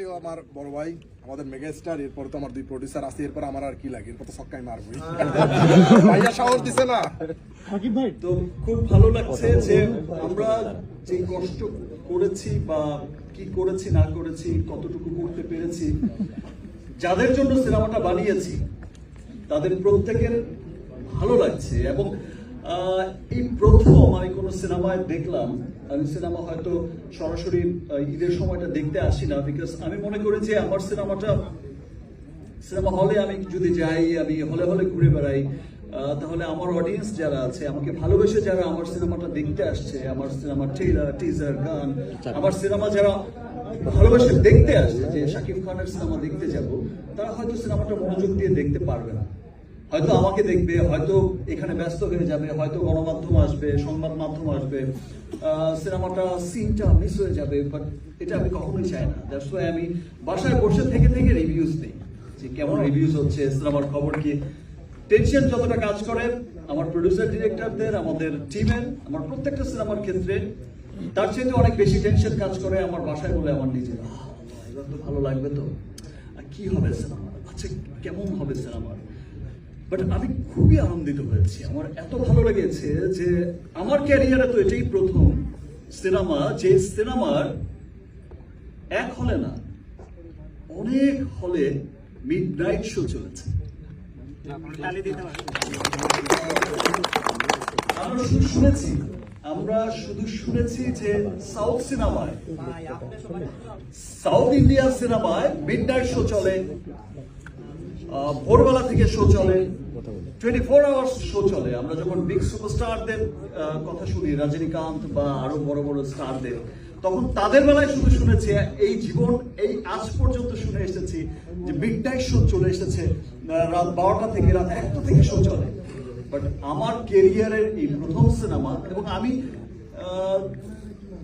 সে আমার বড় ভাই, আমাদের মেগা স্টার, এরপর তো আমার দুই প্রডিউসার আছে, এরপর আমার আর কি লাগে, এরপর তো ছক্কাই মারবই। ভাইয়া সাহস দিছে না। তো খুব ভালো লাগছে যে আমরা যে কষ্ট করেছি বা কি করেছি না করেছি, কতটুকু করতে পেরেছি, যাদের জন্য সিনেমাটা বানিয়েছি তাদের প্রত্যেকের ভালো লাগছে। এবং এই প্রথম আমি কোনো সিনেমায় দেখলাম, আমি সিনেমা হয়তো সরাসরি ঈদের সময়টা দেখতে আসি না, বিকজ আমি মনে করি যে আমার সিনেমা হলে আমি যদি যাই, আমি হলে হলে ঘুরে বেড়াই, তাহলে আমার অডিয়েন্স যারা আছে, আমাকে ভালোবেসে যারা আমার সিনেমাটা দেখতে আসছে, আমার সিনেমার ট্রেলার, টিজার, গান, আমার সিনেমা যারা ভালোবেসে দেখতে আসছে, যে শাকিব খানের সিনেমা দেখতে যাব, তারা হয়তো সিনেমাটা মনোযোগ দিয়ে দেখতে পারবে না, হয়তো আমাকে দেখবে, হয়তো এখানে ব্যস্ত হয়ে যাবে, হয়তো গণমাধ্যম আসবে, সংবাদ মাধ্যম আসবে, সিনেমাটা সিনটা মিস হয়ে যাবে। বাট এটা আমি কখনোই চাই না। দ্যাটস ওয়াই আমি বাসায় বসে থেকে রিভিউজ দিই, যে কেমন রিভিউজ হচ্ছে, সিনেমার খবর কি। টেনশন যতটা কাজ করে আমার প্রডিউসার ডিরেক্টরদের, আমাদের টিমের, আমার প্রত্যেকটা সিনেমার ক্ষেত্রে, তার চেয়ে অনেক বেশি টেনশন কাজ করে আমার বাসায় বলে আমার নিজের, এবার তো ভালো লাগবে তো, কি হবে সিনেমার, আচ্ছা কেমন হবে সিনেমার। বাট আমি খুবই আনন্দিত হয়েছি, আমার এত ভালো লেগেছে যে আমার ক্যারিয়ারে তো এটাই প্রথম সিনেমা যে সিনেমার এক হলে না, অনেক হলে মিডনাইট শো চলেছে। আমরা শুধু শুনেছি যে সাউথ ইন্ডিয়ান সিনেমায় মিডনাইট শো চলে, ভোরবেলা থেকে শো চলে, 24 আওয়ার্স শো চলে। আমরা যখন বিগ সুপারস্টারদের কথা শুনি, রজনীকান্ত বা আরো বড় বড় স্টারদের, তখন তাদের বেলায় শুধু শুনেছি, এই জীবন এই আজ পর্যন্ত শুনে এসেছি যে মিডনাইট শো চলে এসেছে, রাত 12টা থেকে রাত 1টা থেকে শো চলে। বাট আমার ক্যারিয়ারের এই প্রথম সিনেমা, এবং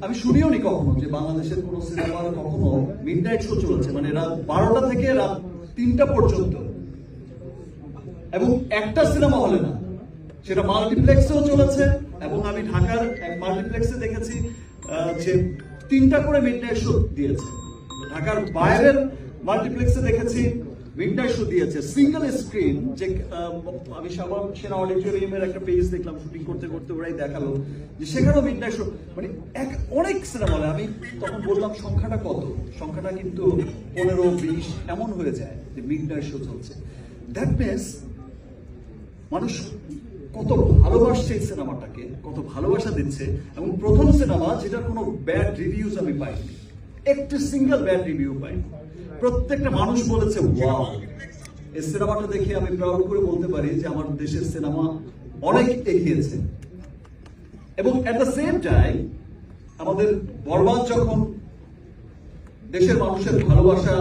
আমি শুনিও নি কখনো যে বাংলাদেশের কোন সিনেমার কখনো মিডনাইট শো চলেছে, মানে রাত 12টা থেকে রাত 3টা পর্যন্ত, এবং একটা সিনেমা হলে না, সেটা মাল্টিপ্লেক্সেও চলেছে। এবং আমি ঢাকার এক মাল্টিপ্লেক্সে দেখেছি যে 3টা করে মিডনাইট শো দিয়েছে। ঢাকার বাইরের মাল্টিপ্লেক্সে দেখেছি মিডনাইট শো দিয়েছে, সিঙ্গেল স্ক্রিন। যে আমি সেনা অডিটোরিয়ামের একটা পেজ দেখলাম, শুটিং করতে করতে ওরাই দেখালো যে সেখানেও মিডনাইট শো, মানে অনেক সিনেমা হলে। আমি তখন বললাম সংখ্যাটা কত, সংখ্যাটা কিন্তু 15-20 এমন হয়ে যায় যে মিডনাইট শো চলছে। দ্যাট মিনস মানুষ কত ভালোবাসছে এই সিনেমাটাকে, কত ভালোবাসা দিচ্ছে। এবং প্রথম সিনেমা যেটার কোনো ব্যাড রিভিউজ আমি পাইনি, একটু সিঙ্গেল ব্যাড রিভিউ পাইনি। প্রত্যেকটা মানুষ বলেছে ওয়াও। এই সিনেমাটা দেখে আমি প্রাউড করে বলতে পারি যে আমার দেশের সিনেমা অনেক এগিয়েছে। এবং এট দ্য সেম টাইম আমাদের বরবাদ যখন দেশের মানুষের ভালোবাসা